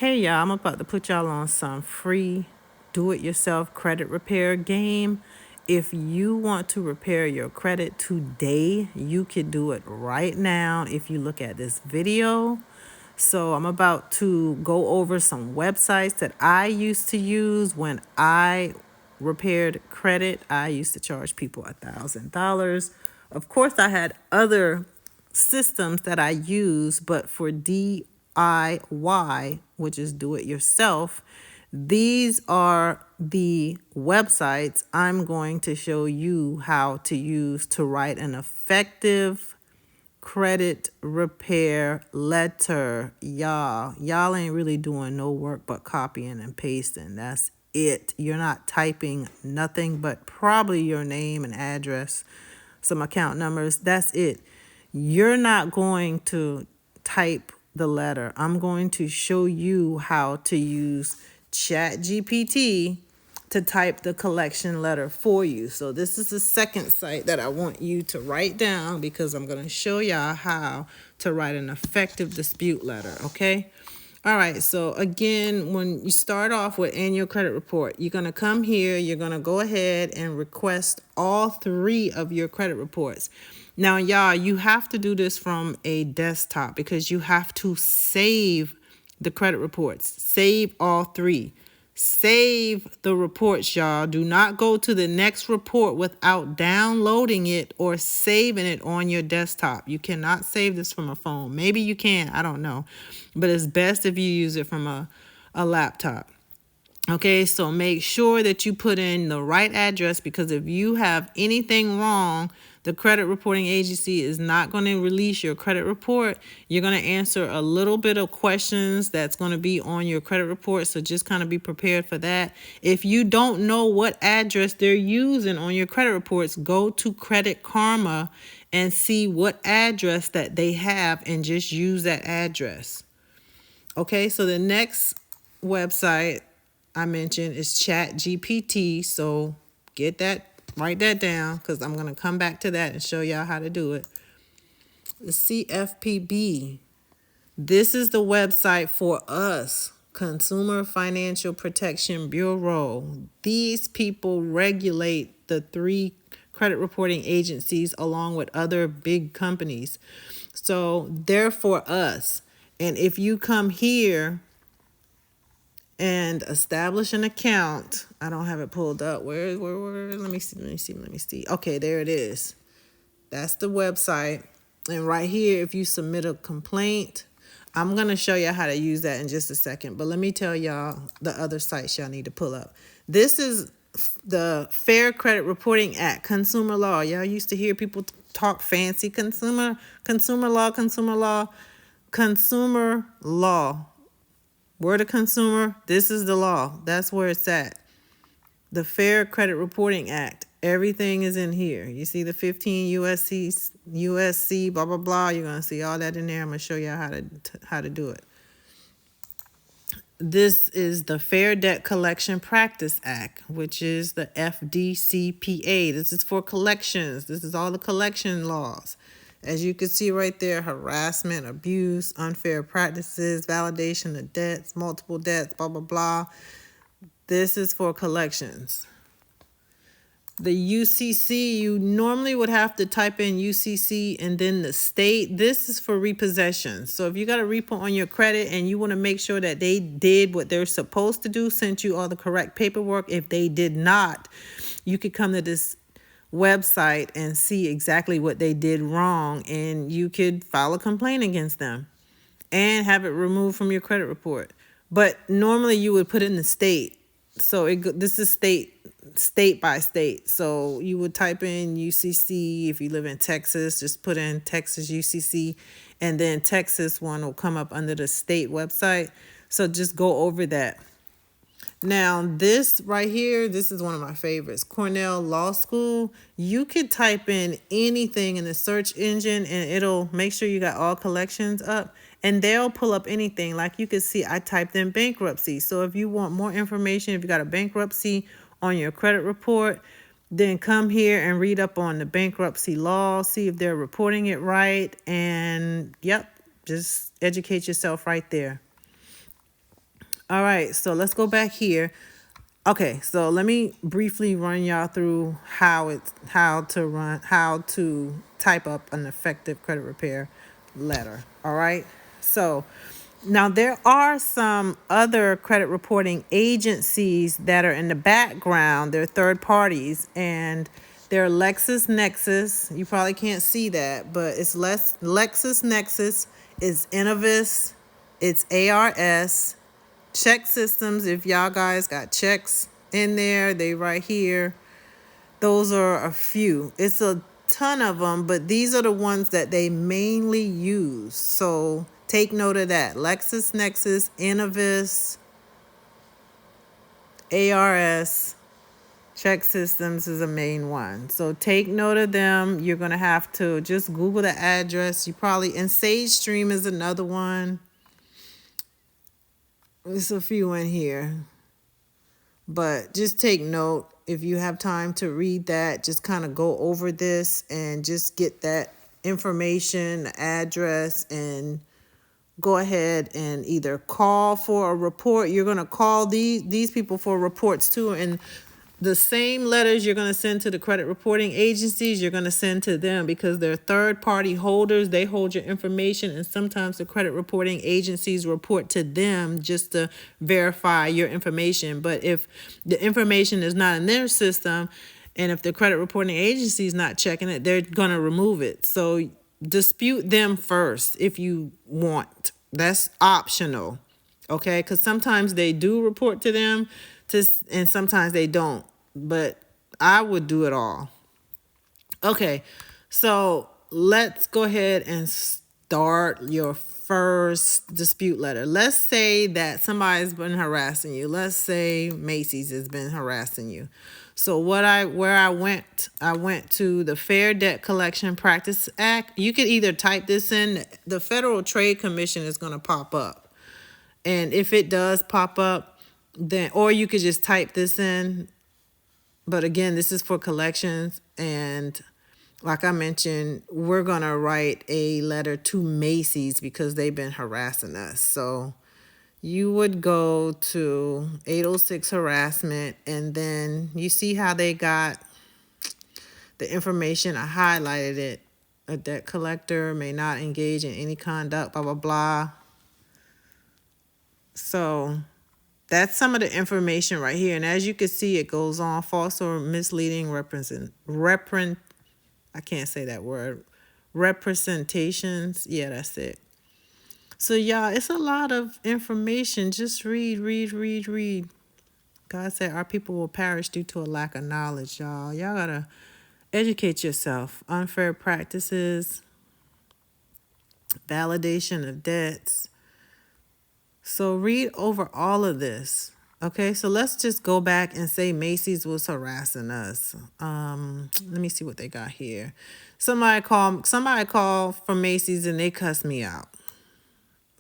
Hey y'all, I'm about to put y'all on some free do-it-yourself credit repair game. If you want to repair your credit today, you can do it right now if you look at this video. So I'm about to go over some websites that I used to use when I repaired credit. I used to charge people $1,000. Of course, I had other systems that I use, but for DIY, which is do it yourself, these are the websites I'm going to show you how to use to write an effective credit repair letter. Y'all ain't really doing no work but copying and pasting. That's it. You're not typing nothing but probably your name and address, some account numbers. That's it. You're not going to type the letter. I'm going to show you how to use ChatGPT to type the collection letter for you. So this is the second site that I want you to write down because I'm going to show y'all how to write an effective dispute letter, okay? All right, so again, when you start off with annual credit report, you're going to come here, you're going to go ahead and request all 3 of your credit reports. Now, y'all, you have to do this from a desktop because you have to save the credit reports. Save all 3. Save the reports, y'all. Do not go to the next report without downloading it or saving it on your desktop. You cannot save this from a phone. Maybe you can, I don't know. But it's best if you use it from a laptop. Okay, so make sure that you put in the right address because if you have anything wrong, the credit reporting agency is not going to release your credit report. You're going to answer a little bit of questions that's going to be on your credit report, so just kind of be prepared for that. If you don't know what address they're using on your credit reports, go to Credit Karma and see what address that they have and just use that address. Okay, so the next website I mentioned is ChatGPT. So write that down because I'm going to come back to that and show y'all how to do it. The CFPB. This is the website for us, Consumer Financial Protection Bureau. These people regulate the 3 credit reporting agencies along with other big companies. So they're for us. And if you come here and establish an account, I don't have it pulled up. Where? Let me see. Okay, there it is. That's the website. And right here, if you submit a complaint, I'm going to show you how to use that in just a second. But let me tell y'all the other sites y'all need to pull up. This is the Fair Credit Reporting Act, consumer law. Y'all used to hear people talk fancy consumer law. We're the consumer. This is the law. That's where it's at. The Fair Credit Reporting Act. Everything is in here. You see the 15 USC, blah, blah, blah. You're going to see all that in there. I'm going to show you how to do it. This is the Fair Debt Collection Practice Act, which is the FDCPA. This is for collections. This is all the collection laws. As you can see right there, harassment, abuse, unfair practices, validation of debts, multiple debts, blah, blah, blah. This is for collections. The UCC, you normally would have to type in UCC and then the state. This is for repossessions. So if you got a repo on your credit and you want to make sure that they did what they're supposed to do, sent you all the correct paperwork. If they did not, you could come to this website and see exactly what they did wrong, and you could file a complaint against them and have it removed from your credit report. But normally you would put in the state. So this is state by state. So you would type in UCC. If you live in Texas, just put in Texas UCC, and then Texas one will come up under the state website. So just go over that. Now, this right here, this is one of my favorites. Cornell Law School. You could type in anything in the search engine and it'll make sure you got all collections up. And they'll pull up anything. Like you can see, I typed in bankruptcy. So if you want more information, if you got a bankruptcy on your credit report, then come here and read up on the bankruptcy law. See if they're reporting it right. And, yep, just educate yourself right there. All right, so let's go back here. Okay, so let me briefly run y'all through how to type up an effective credit repair letter. All right. So now there are some other credit reporting agencies that are in the background. They're third parties, and they're LexisNexis. You probably can't see that, but it's LexisNexis, it's Innovis, it's ARS. Check systems, if y'all guys got checks in there, they right here. Those are a few. It's a ton of them, but these are the ones that they mainly use. So take note of that. LexisNexis, Innovis, ARS, check systems is a main one. So take note of them. You're going to have to just Google the address. And SageStream is another one. There's a few in here. But just take note, if you have time to read that, just kind of go over this and just get that information, the address, and go ahead and either call for a report. You're going to call these people for reports too. And the same letters you're going to send to the credit reporting agencies, you're going to send to them, because they're third party holders. They hold your information, and sometimes the credit reporting agencies report to them just to verify your information. But if the information is not in their system, and if the credit reporting agency is not checking it, they're going to remove it. So dispute them first if you want. That's optional. Okay, because sometimes they do report to them, and sometimes they don't. But I would do it all. Okay, so let's go ahead and start your first dispute letter. Let's say that somebody's been harassing you. Let's say Macy's has been harassing you. So I went to the Fair Debt Collection Practice Act. You could either type this in. The Federal Trade Commission is going to pop up. And if it does pop up, then, or you could just type this in. But again, this is for collections. And like I mentioned, we're going to write a letter to Macy's because they've been harassing us. So you would go to 806 harassment, and then you see how they got the information. I highlighted it. A debt collector may not engage in any conduct, blah, blah, blah. So that's some of the information right here. And as you can see, it goes on. False or misleading I can't say that word. Representations. Yeah, that's it. So y'all, it's a lot of information. Just read. God said our people will perish due to a lack of knowledge, y'all. Y'all gotta educate yourself. Unfair practices, validation of debts. So read over all of this. Okay, so let's just go back and say Macy's was harassing us. Let me see what they got here. Somebody called from Macy's and they cussed me out.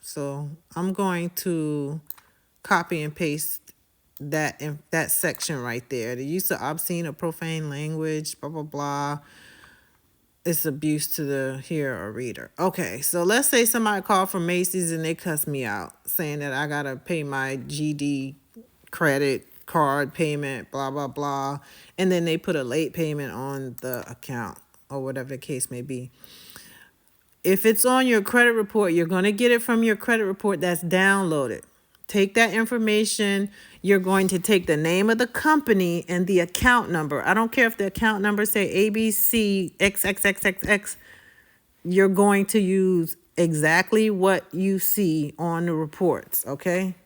So I'm going to copy and paste that in that section right there. The use of obscene or profane language, blah, blah, blah. It's abuse to the hearer or reader. Okay, so let's say somebody called from Macy's and they cuss me out, saying that I gotta pay my GD credit card payment, blah, blah, blah. And then they put a late payment on the account or whatever the case may be. If it's on your credit report, you're going to get it from your credit report that's downloaded. Take that information. You're going to take the name of the company and the account number. I don't care if the account number say ABC XXXXX. You're going to use exactly what you see on the reports, okay?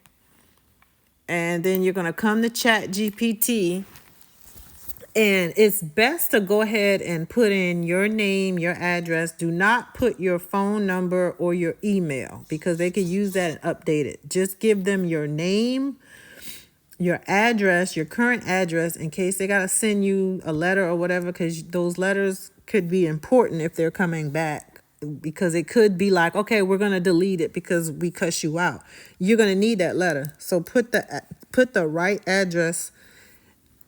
And then you're going to come to ChatGPT. And it's best to go ahead and put in your name, your address. Do not put your phone number or your email, because they could use that and update it. Just give them your name, your address, your current address, in case they got to send you a letter or whatever, because those letters could be important if they're coming back, because it could be like, okay, we're going to delete it because we cuss you out. You're going to need that letter. So put the right address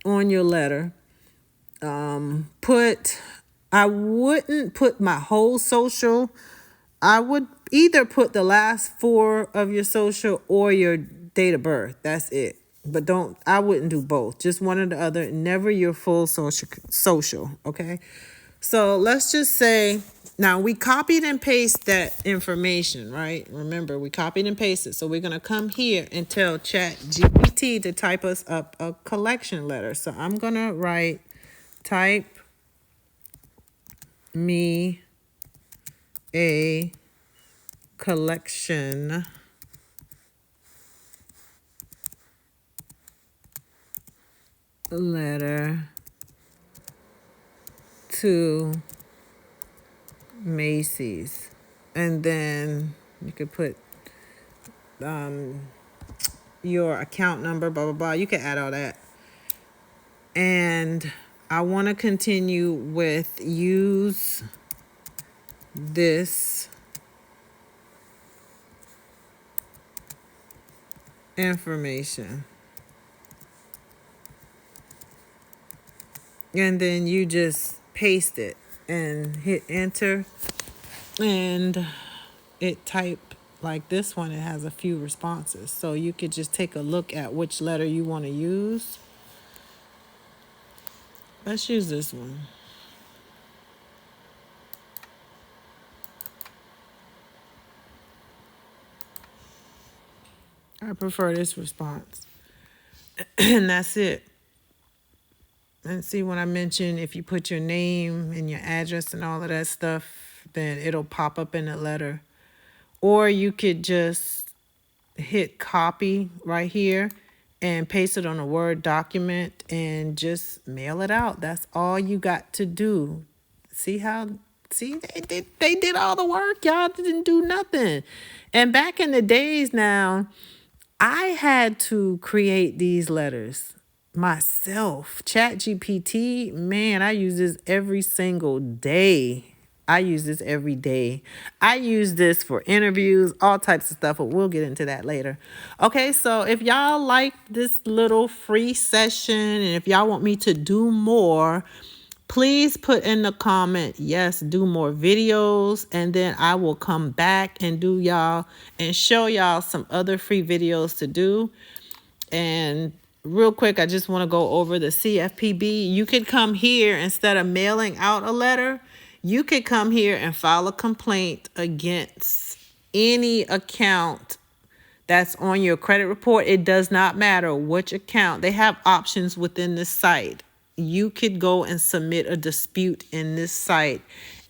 on your letter. I wouldn't put my whole social. I would either put the last four of your social or your date of birth. That's it. But I wouldn't do both. Just one or the other. Never your full social. Okay. So let's just say, now we copied and pasted that information, right? Remember, we copied and pasted. So we're going to come here and tell ChatGPT to type us up a collection letter. So I'm going to write, type me a collection letter to Macy's. And then you could put your account number, blah, blah, blah. You can add all that. And I want to continue with use this information. And then you just paste it and hit enter. And it typed like this one. It has a few responses. So you could just take a look at which letter you want to use. Let's use this one. I prefer this response. And that's it. And see, when I mentioned if you put your name and your address and all of that stuff, then it'll pop up in the letter. Or you could just hit copy right here and paste it on a Word document and just mail it out. That's all you got to do. See, they did all the work. Y'all didn't do nothing. And back in the days now, I had to create these letters myself. ChatGPT, man, I use this every single day. I use this every day. I use this for interviews, all types of stuff, but we'll get into that later. Okay, so if y'all like this little free session and if y'all want me to do more, please put in the comment, yes, do more videos, and then I will come back and do y'all and show y'all some other free videos to do. And real quick, I just want to go over the CFPB. You could come here instead of mailing out a letter. You could come here and file a complaint against any account that's on your credit report. It does not matter which account. They have options within this site. You could go and submit a dispute in this site.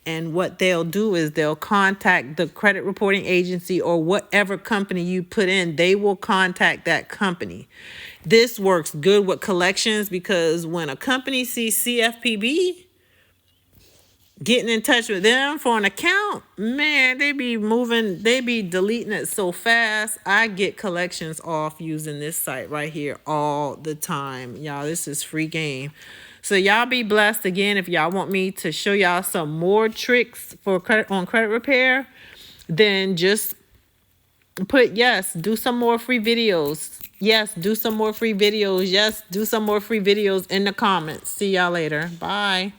And what they'll do is they'll contact the credit reporting agency or whatever company you put in. They will contact that company. This works good with collections because when a company sees CFPB getting in touch with them for an account, man, they be deleting it so fast. I get collections off using this site right here all the time. Y'all, this is free game. So y'all be blessed. Again, if y'all want me to show y'all some more tricks for credit repair, then just put yes, do some more free videos. Yes, do some more free videos. Yes, do some more free videos in the comments. See y'all later. Bye.